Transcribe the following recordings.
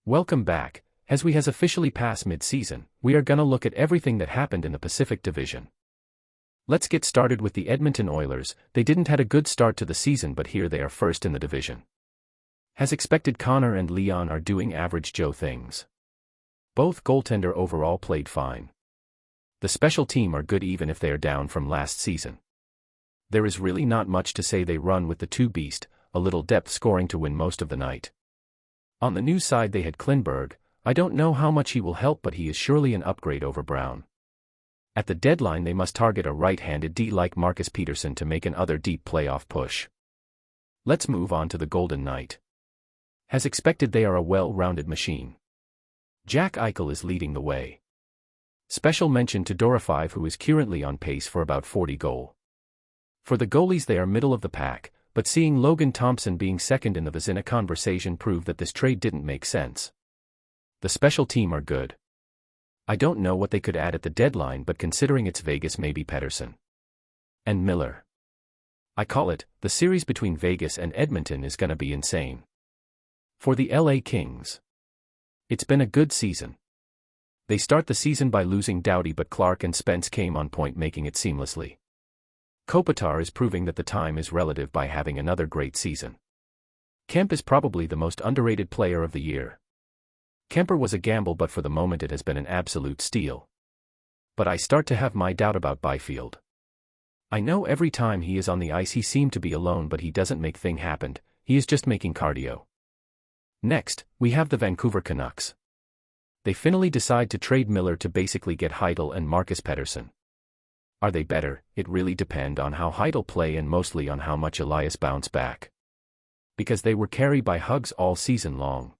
Welcome back. As we has officially passed mid-season, we are gonna look at everything that happened in the Pacific Division. Let's get started with the Edmonton Oilers. They didn't had a good start to the season, but here they are first in the division. As expected, Connor and Leon are doing average Joe things. Both goaltender overall played fine. The special team are good even if they are down from last season. There is really not much to say. They run with the two beast, a little depth scoring to win most of the night. On the news side they had Klingberg. I don't know how much he will help, but he is surely an upgrade over Brown. At the deadline they must target a right-handed D like Marcus Peterson to make another deep playoff push. Let's move on to the Golden Knight. As expected, they are a well-rounded machine. Jack Eichel is leading the way. Special mention to Dorofeyev, who is currently on pace for about 40 goals. For the goalies they are middle of the pack, but seeing Logan Thompson being second in the Vezina conversation proved that this trade didn't make sense. The special team are good. I don't know what they could add at the deadline, but considering it's Vegas, maybe Pettersson. And Miller. I call it, the series between Vegas and Edmonton is gonna be insane. For the LA Kings, it's been a good season. They start the season by losing Doughty, but Clark and Spence came on point, making it seamlessly. Kopitar is proving that the time is relative by having another great season. Kemp is probably the most underrated player of the year. Kemper was a gamble, but for the moment it has been an absolute steal. But I start to have my doubt about Byfield. I know every time he is on the ice he seemed to be alone, but he doesn't make thing happen, he is just making cardio. Next, we have the Vancouver Canucks. They finally decide to trade Miller to basically get Heidel and Marcus Pettersson. Are they better? It really depends on how Heidel play and mostly on how much Elias bounce back. Because they were carried by Hugs all season long.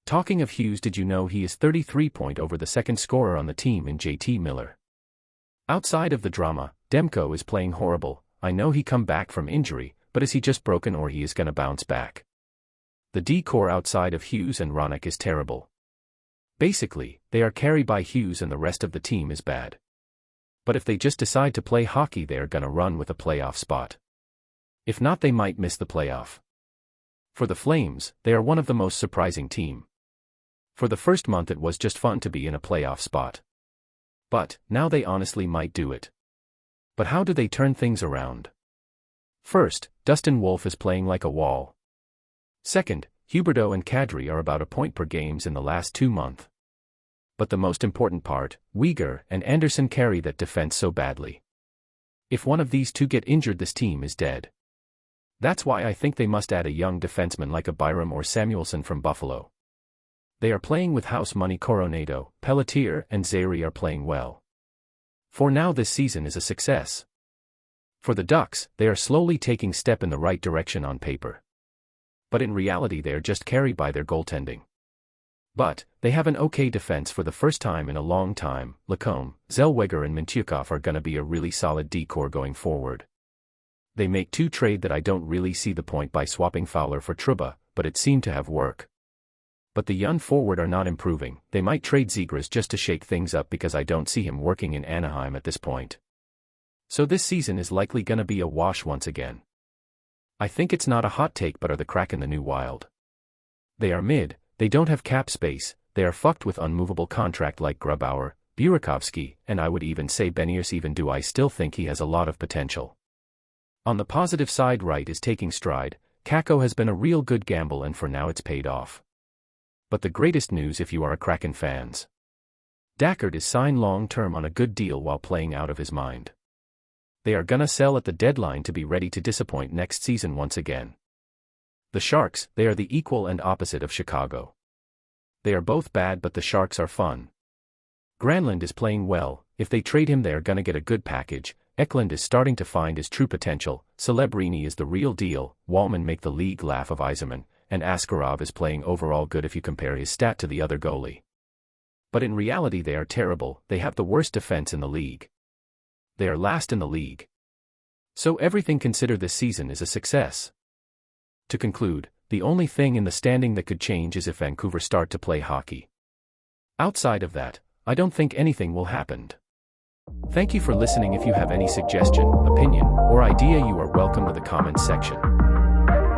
Talking of Hughes, did you know he is 33 points over the second scorer on the team in JT Miller? Outside of the drama, Demko is playing horrible. I know he come back from injury, but is he just broken or he is gonna bounce back? The D-core outside of Hughes and Roenick is terrible. Basically, they are carried by Hughes and the rest of the team is bad. But if they just decide to play hockey, they are gonna run with a playoff spot. If not, they might miss the playoff. For the Flames, they are one of the most surprising team. For the first month it was just fun to be in a playoff spot. But, now they honestly might do it. But how do they turn things around? First, Dustin Wolf is playing like a wall. Second, Huberdeau and Kadri are about a point per games in the last 2 months. But the most important part, Weegar and Anderson carry that defense so badly. If one of these two get injured, this team is dead. That's why I think they must add a young defenseman like a Byram or Samuelson from Buffalo. They are playing with house money. Coronado, Pelletier and Zary are playing well. For now this season is a success. For the Ducks, they are slowly taking step in the right direction on paper. But in reality they are just carried by their goaltending. But, they have an okay defense for the first time in a long time. Lacombe, Zellweger and Mintyukov are gonna be a really solid D-core going forward. They make 2 trade that I don't really see the point by swapping Fowler for Trouba, but it seemed to have work. But the young forward are not improving. They might trade Zegras just to shake things up because I don't see him working in Anaheim at this point. So this season is likely gonna be a wash once again. I think it's not a hot take, but are the Kraken the new Wild? They are mid. They don't have cap space, they are fucked with unmovable contract like Grubauer, Burakovsky, and I would even say Beniers. Even do I still think he has a lot of potential. On the positive side, Wright is taking stride. Kakko has been a real good gamble and for now it's paid off. But the greatest news if you are a Kraken fans. Dackert is signed long-term on a good deal while playing out of his mind. They are gonna sell at the deadline to be ready to disappoint next season once again. The Sharks, they are the equal and opposite of Chicago. They are both bad, but the Sharks are fun. Granlund is playing well. If they trade him they are gonna get a good package. Eklund is starting to find his true potential. Celebrini is the real deal. Walman make the league laugh of Yzerman, and Askarov is playing overall good if you compare his stat to the other goalie. But in reality they are terrible. They have the worst defense in the league. They are last in the league. So everything considered, this season is a success. To conclude, the only thing in the standing that could change is if Vancouver start to play hockey. Outside of that, I don't think anything will happen. Thank you for listening. If you have any suggestion, opinion, or idea, you are welcome to the comments section.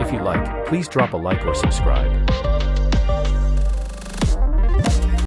If you like, please drop a like or subscribe.